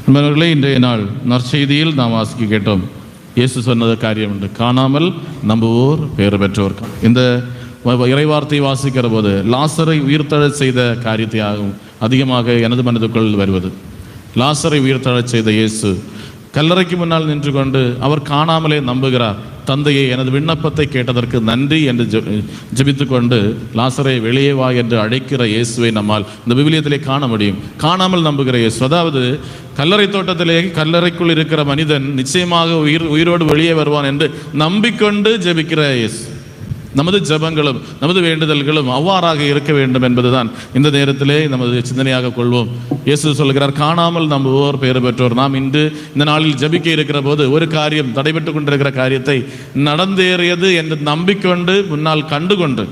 நண்பர்களே, இன்றைய நாள் நற்செய்தியில் நாம் வாசிக்க கேட்டோம். இயேசு சொன்னது காரியம் உண்டு, காணாமல் நம்புவோர் பேறு பெற்றோர். இந்த இறைவார்த்தை வாசிக்கிற போது லாசரை உயிர்த்தெழச் செய்த காரியத்தை அதிகமாக எனது மனதுக்குள் வருவது. லாசரை உயிர்த்தெழச் செய்த இயேசு கல்லறைக்கு முன்னால் நின்று கொண்டு அவர் காணாமலே நம்புகிறார். தந்தையை, எனது விண்ணப்பத்தை கேட்டதற்கு நன்றி என்று ஜெபித்து கொண்டு லாசரை வெளியே வா என்று அழைக்கிற இயேசுவை நம்மால் இந்த விவிலியத்திலே காண முடியும். காணாமல் நம்புகிற இயேசு, அதாவது கல்லறை தோட்டத்திலே கல்லறைக்குள் இருக்கிற மனிதன் நிச்சயமாக உயிரோடு வெளியே வருவான் என்று நம்பிக்கொண்டு ஜெபிக்கிற இயேசு. நமது ஜெபங்களும் நமது வேண்டுதல்களும் அவ்வாறாக இருக்க வேண்டும் என்பதுதான் இந்த நேரத்திலே நமது சிந்தனையாக கொள்வோம். இயேசு சொல்கிறார், காணாமல் நம்புவோர் பேறு பெற்றோர். நாம் இன்று இந்த நாளில் ஜெபிக்க இருக்கிற போது ஒரு காரியம், தடைபட்டு கொண்டிருக்கிற காரியத்தை நடந்தேறியது என்று நம்பிக்கொண்டு முன்னால் கண்டுகொண்டு,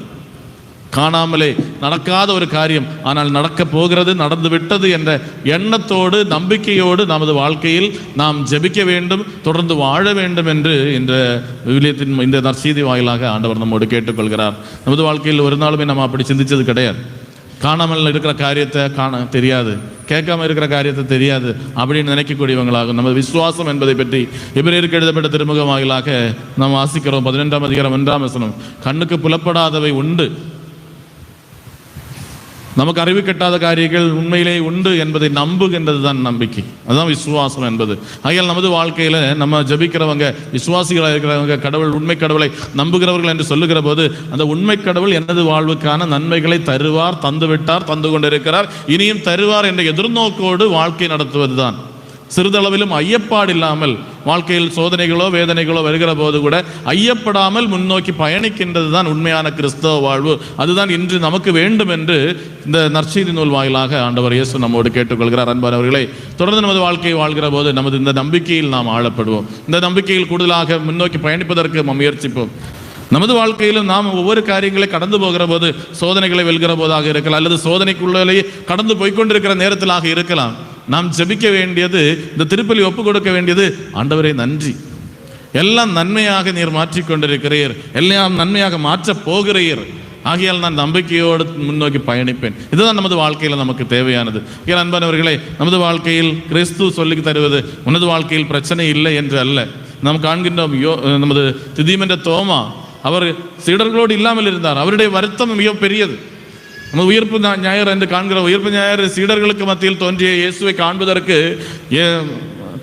காணாமலே நடக்காத ஒரு காரியம் ஆனால் நடக்க போகிறது, நடந்து விட்டது என்ற எண்ணத்தோடு நம்பிக்கையோடு நமது வாழ்க்கையில் நாம் ஜெபிக்க வேண்டும், தொடர்ந்து வாழ வேண்டும் என்று இந்த விவிலியத்தின் இந்த நற்செய்தி வாயிலாக ஆண்டவர் நம்மோடு கேட்டுக்கொள்கிறார். நமது வாழ்க்கையில் ஒரு நாளுமே நம்ம அப்படி சிந்திச்சது கிடையாது. காணாமல் இருக்கிற காரியத்தை தெரியாது, கேட்காம இருக்கிற காரியத்தை தெரியாது அப்படின்னு நினைக்கக்கூடியவங்களாகும். நமது விசுவாசம் என்பதை பற்றி எபிரேயருக்கு எழுதப்பட்ட திருமுக வாயிலாக நாம் வாசிக்கிறோம். 11ஆம் அதிகாரம் 1ஆம் வசனம், கண்ணுக்கு புலப்படாதவை உண்டு, நமக்கு அறிவு கெட்டாத காரியங்கள் உண்மையிலே உண்டு என்பதை நம்புகின்றது தான் நம்பிக்கை. அதுதான் விசுவாசம் என்பது. ஆகையால் நமது வாழ்க்கையில் நம்ம ஜபிக்கிறவங்க, விசுவாசிகளாக இருக்கிறவங்க, கடவுள் உண்மை கடவுளை நம்புகிறவர்கள் என்று சொல்லுகிற போது அந்த உண்மை கடவுள் எனது வாழ்வுக்கான நன்மைகளை தருவார், தந்து விட்டார், தந்து கொண்டிருக்கிறார், இனியும் தருவார் என்ற எதிர்நோக்கோடு வாழ்க்கை நடத்துவது தான். சிறிதளவிலும் ஐயப்பாடு இல்லாமல் வாழ்க்கையில் சோதனைகளோ வேதனைகளோ வருகிற போது கூட ஐயப்படாமல் முன்னோக்கி பயணிக்கின்றது தான் உண்மையான கிறிஸ்தவ வாழ்வு. அதுதான் இன்று நமக்கு வேண்டும் என்று இந்த நற்செய்தி நூல் வாயிலாக ஆண்டவர் இயேசு நம்மோடு கேட்டுக்கொள்கிறார். அன்பானவர்களே, தொடர்ந்து நமது வாழ்க்கையை வாழ்கிற போது நமது இந்த நம்பிக்கையில் நாம் ஆளப்படுவோம். இந்த நம்பிக்கையில் கூடுதலாக முன்னோக்கி பயணிப்பதற்கு நாம் முயற்சிப்போம். நமது வாழ்க்கையிலும் நாம் ஒவ்வொரு காரியங்களை கடந்து போகிற போது, சோதனைகளை வெல்கிற போதாக இருக்கலாம், அல்லது சோதனைக்குள்ளேயே கடந்து போய்கொண்டிருக்கிற நேரத்திலாக இருக்கலாம், நாம் ஜெபிக்க வேண்டியது, இந்த திருப்பலி ஒப்பு கொடுக்க வேண்டியது, ஆண்டவரே நன்றி, எல்லாம் நன்மையாக நீர் மாற்றிக்கொண்டிருக்கிறீர், எல்லாம் நன்மையாக மாற்றப் போகிறீர், ஆகையால் நான் நம்பிக்கையோடு முன்னோக்கி பயணிப்பேன். இதுதான் நமது வாழ்க்கையில் நமக்கு தேவையானது. ஏன் அன்பானவர்களே, நமது வாழ்க்கையில் கிறிஸ்து சொல்லி தருவது உனது வாழ்க்கையில் பிரச்சனை இல்லை என்று அல்ல. நாம் காண்கின்றோம், நமது திதீமென்ற தோமா அவர் சீடர்களோடு இல்லாமல் இருந்தார். அவருடைய வருத்தம் மிக பெரியது. நம்ம உயிர்ப்பு ஞாயிறு என்று காண்கிற உயிர்ப்பு ஞாயிறு சீடர்களுக்கு மத்தியில் தோன்றிய இயேசுவை காண்பதற்கு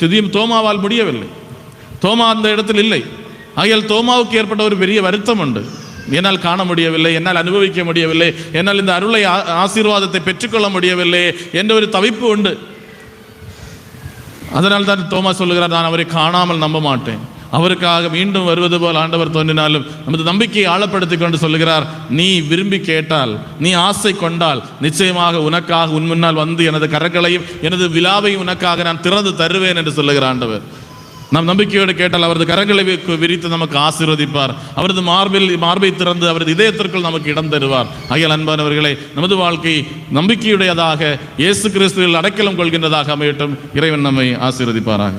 திடீம் தோமாவால் முடியவில்லை. தோமா அந்த இடத்தில் இல்லை. ஆகையால் தோமாவுக்கு ஏற்பட்ட ஒரு பெரிய வருத்தம் உண்டு. என்னால் காண முடியவில்லை, என்னால் அனுபவிக்க முடியவில்லை, என்னால் இந்த அருளை ஆசீர்வாதத்தை பெற்றுக்கொள்ள முடியவில்லை என்ற ஒரு தவிப்பு உண்டு. அதனால் தான் தோமா சொல்லுகிறார், நான் அவரை காணாமல் நம்ப மாட்டேன். அவருக்காக மீண்டும் வருவது போல் ஆண்டவர் தோன்றினாலும் நமது நம்பிக்கையை ஆழப்படுத்தி கொண்டு சொல்லுகிறார், நீ விரும்பி கேட்டால், நீ ஆசை கொண்டால், நிச்சயமாக உனக்காக உன் முன்னால் வந்து எனது கரங்களையும் எனது விழாவையும் உனக்காக நான் திறந்து தருவேன் என்று சொல்லுகிறார் ஆண்டவர். நாம் நம்பிக்கையோடு கேட்டால் அவரது கரங்களை விரித்து நமக்கு ஆசீர்வதிப்பார். அவரது மார்பை திறந்து அவரது இதயத்திற்குள் நமக்கு இடம் தருவார். ஆகையால் அன்பானவர்களே, நமது வாழ்க்கை நம்பிக்கையுடையதாக இயேசு கிறிஸ்துவில் அடைக்கலம் கொள்கின்றதாக அமையட்டும். இறைவன் நம்மை ஆசீர்வதிப்பாராக.